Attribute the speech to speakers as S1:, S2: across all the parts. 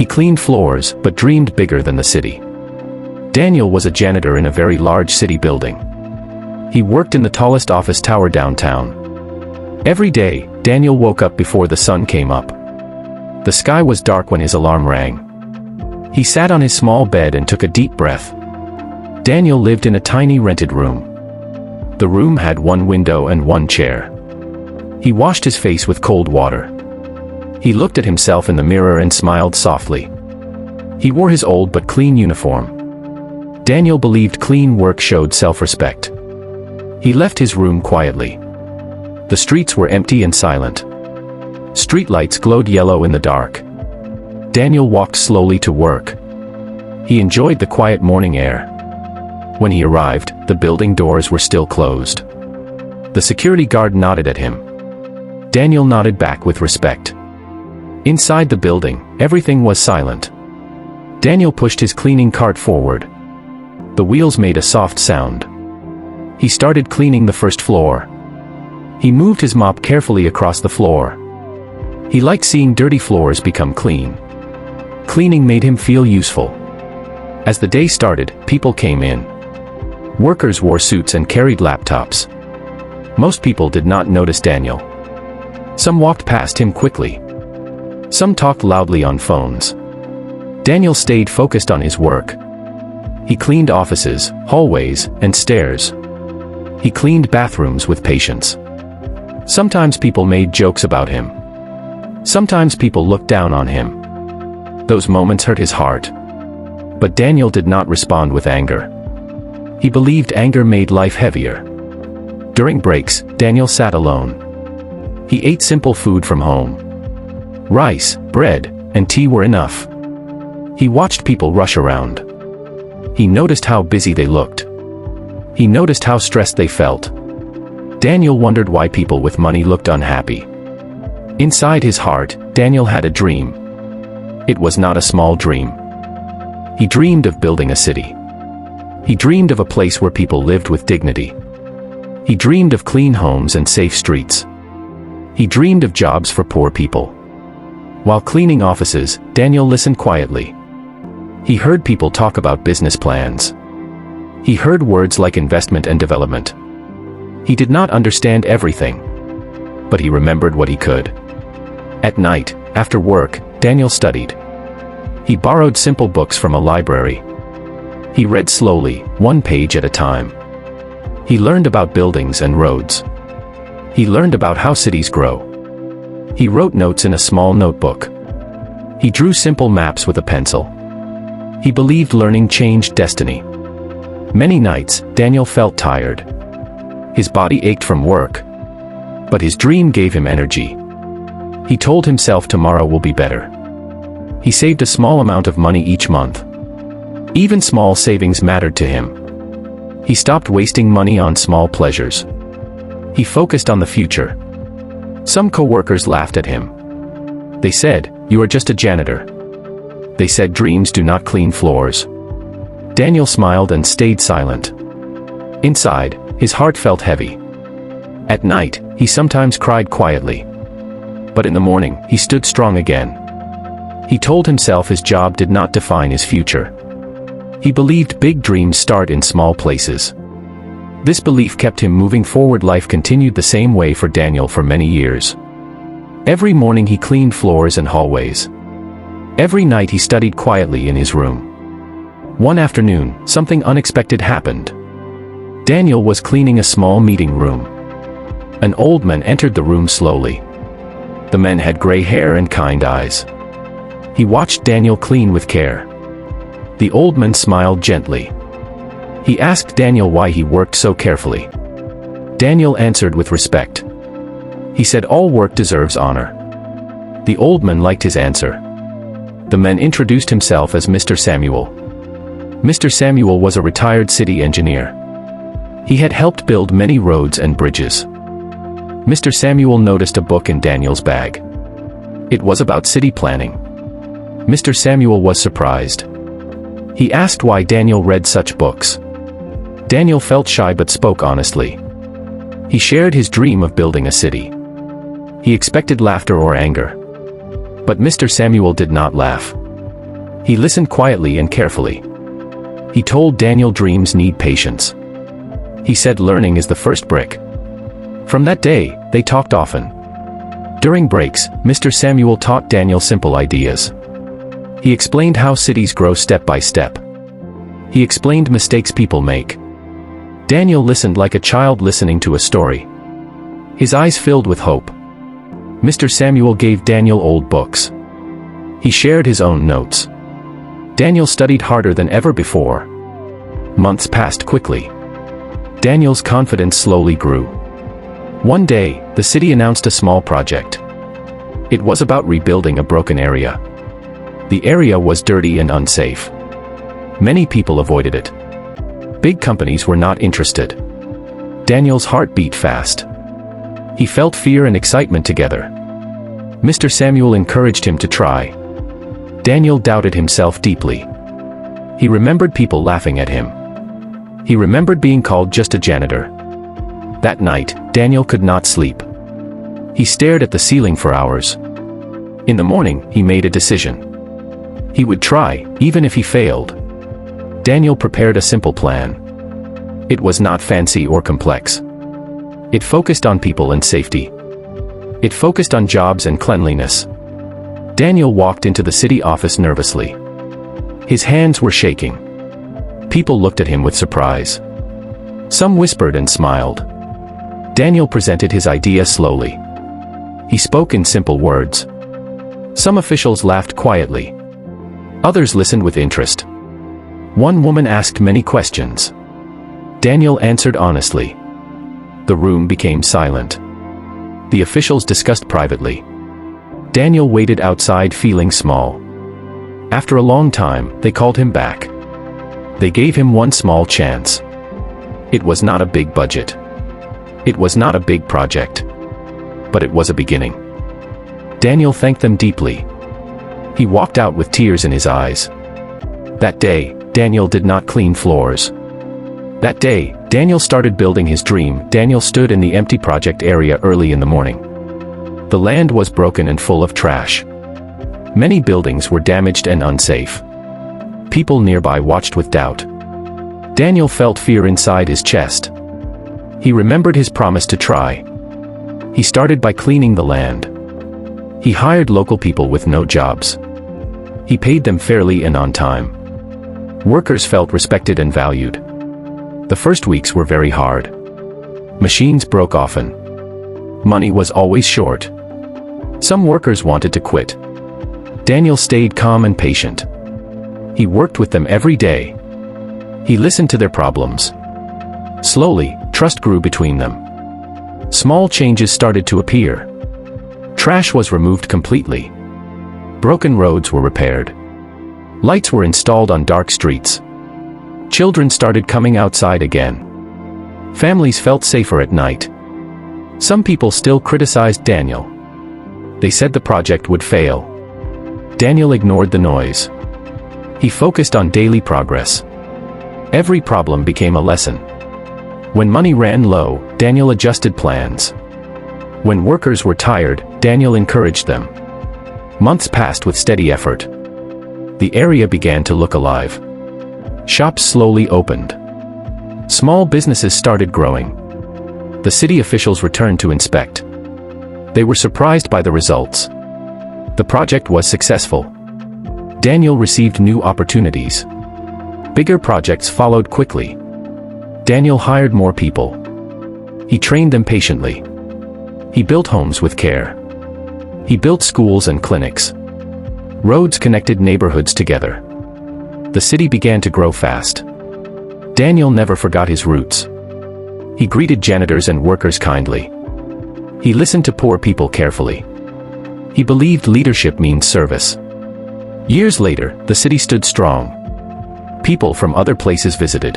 S1: cleaned floors, but dreamed bigger than the city. Daniel was a janitor in a very large city building. He worked in the tallest office tower downtown. Every day, Daniel woke up before the sun came up. The sky was dark when his alarm rang. He sat on his small bed and took a deep breath. Daniel lived in a tiny rented room. The room had one window and one chair. He washed his face with cold water. He looked at himself in the mirror and smiled softly. He wore his old but clean uniform. Daniel believed clean work showed self-respect. He left his room quietly. The streets were empty and silent. Streetlights glowed yellow in the dark. Daniel walked slowly to work. He enjoyed the quiet morning air. When he arrived, the building doors were still closed. The security guard nodded at him. Daniel nodded back with respect. Inside the building, everything was silent. Daniel pushed his cleaning cart forward. The wheels made a soft sound. He started cleaning the first floor. He moved his mop carefully across the floor. He liked seeing dirty floors become clean. Cleaning made him feel useful. As the day started, people came in. Workers wore suits and carried laptops. Most people did not notice Daniel. Some walked past him quickly. Some talked loudly on phones. Daniel stayed focused on his work. He cleaned offices, hallways, and stairs. He cleaned bathrooms with patience. Sometimes people made jokes about him. Sometimes people looked down on him. Those moments hurt his heart. But Daniel did not respond with anger. He believed anger made life heavier. During breaks, Daniel sat alone. He ate simple food from home. Rice, bread, and tea were enough. He watched people rush around. He noticed how busy they looked. He noticed how stressed they felt. Daniel wondered why people with money looked unhappy. Inside his heart, Daniel had a dream. It was not a small dream. He dreamed of building a city. He dreamed of a place where people lived with dignity. He dreamed of clean homes and safe streets. He dreamed of jobs for poor people. While cleaning offices, Daniel listened quietly. He heard people talk about business plans. He heard words like investment and development. He did not understand everything, but he remembered what he could. At night, after work, Daniel studied. He borrowed simple books from a library. He read slowly, one page at a time. He learned about buildings and roads. He learned about how cities grow. He wrote notes in a small notebook. He drew simple maps with a pencil. He believed learning changed destiny. Many nights, Daniel felt tired. His body ached from work. But his dream gave him energy. He told himself tomorrow will be better. He saved a small amount of money each month. Even small savings mattered to him. He stopped wasting money on small pleasures. He focused on the future. Some co-workers laughed at him. They said, "You are just a janitor." They said dreams do not clean floors. Daniel smiled and stayed silent. Inside, his heart felt heavy. At night, he sometimes cried quietly. But in the morning, he stood strong again. He told himself his job did not define his future. He believed big dreams start in small places. This belief kept him moving forward. Life continued the same way for Daniel for many years. Every morning he cleaned floors and hallways. Every night he studied quietly in his room. One afternoon, something unexpected happened. Daniel was cleaning a small meeting room. An old man entered the room slowly. The man had gray hair and kind eyes. He watched Daniel clean with care. The old man smiled gently. He asked Daniel why he worked so carefully. Daniel answered with respect. He said all work deserves honor. The old man liked his answer. The man introduced himself as Mr. Samuel. Mr. Samuel was a retired city engineer. He had helped build many roads and bridges. Mr. Samuel noticed a book in Daniel's bag. It was about city planning. Mr. Samuel was surprised. He asked why Daniel read such books. Daniel felt shy but spoke honestly. He shared his dream of building a city. He expected laughter or anger. But Mr. Samuel did not laugh. He listened quietly and carefully. He told Daniel dreams need patience. He said learning is the first brick. From that day, they talked often. During breaks, Mr. Samuel taught Daniel simple ideas. He explained how cities grow step by step. He explained mistakes people make. Daniel listened like a child listening to a story. His eyes filled with hope. Mr. Samuel gave Daniel old books. He shared his own notes. Daniel studied harder than ever before. Months passed quickly. Daniel's confidence slowly grew. One day, the city announced a small project. It was about rebuilding a broken area. The area was dirty and unsafe. Many people avoided it. Big companies were not interested. Daniel's heart beat fast. He felt fear and excitement together. Mr. Samuel encouraged him to try. Daniel doubted himself deeply. He remembered people laughing at him. He remembered being called just a janitor. That night, Daniel could not sleep. He stared at the ceiling for hours. In the morning, he made a decision. He would try, even if he failed. Daniel prepared a simple plan. It was not fancy or complex. It focused on people and safety. It focused on jobs and cleanliness. Daniel walked into the city office nervously. His hands were shaking. People looked at him with surprise. Some whispered and smiled. Daniel presented his idea slowly. He spoke in simple words. Some officials laughed quietly. Others listened with interest. One woman asked many questions. Daniel answered honestly. The room became silent. The officials discussed privately. Daniel waited outside feeling small. After a long time, they called him back. They gave him one small chance. It was not a big budget. It was not a big project. But it was a beginning. Daniel thanked them deeply. He walked out with tears in his eyes. That day, Daniel did not clean floors. That day, Daniel started building his dream. Daniel stood in the empty project area early in the morning. The land was broken and full of trash. Many buildings were damaged and unsafe. People nearby watched with doubt. Daniel felt fear inside his chest. He remembered his promise to try. He started by cleaning the land. He hired local people with no jobs. He paid them fairly and on time. Workers felt respected and valued. The first weeks were very hard. Machines broke often. Money was always short. Some workers wanted to quit. Daniel stayed calm and patient. He worked with them every day. He listened to their problems. Slowly, trust grew between them. Small changes started to appear. Trash was removed completely. Broken roads were repaired. Lights were installed on dark streets. Children started coming outside again. Families felt safer at night. Some people still criticized Daniel. They said the project would fail. Daniel ignored the noise. He focused on daily progress. Every problem became a lesson. When money ran low, Daniel adjusted plans. When workers were tired, Daniel encouraged them. Months passed with steady effort. The area began to look alive. Shops slowly opened. Small businesses started growing. The city officials returned to inspect. They were surprised by the results. The project was successful. Daniel received new opportunities. Bigger projects followed quickly. Daniel hired more people. He trained them patiently. He built homes with care. He built schools and clinics. Roads connected neighborhoods together. The city began to grow fast. Daniel never forgot his roots. He greeted janitors and workers kindly. He listened to poor people carefully. He believed leadership means service. Years later, the city stood strong. People from other places visited.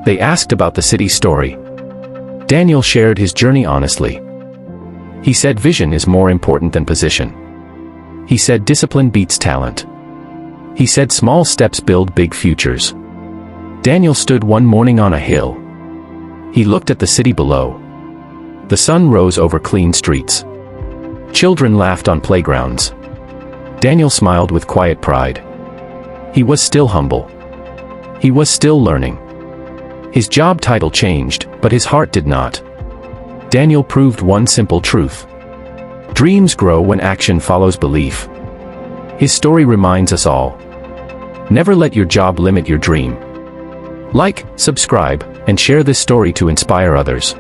S1: They asked about the city's story. Daniel shared his journey honestly. He said vision is more important than position. He said discipline beats talent. He said small steps build big futures. Daniel stood one morning on a hill. He looked at the city below. The sun rose over clean streets. Children laughed on playgrounds. Daniel smiled with quiet pride. He was still humble. He was still learning. His job title changed, but his heart did not. Daniel proved one simple truth. Dreams grow when action follows belief. His story reminds us all. Never let your job limit your dream. Like, subscribe, and share this story to inspire others.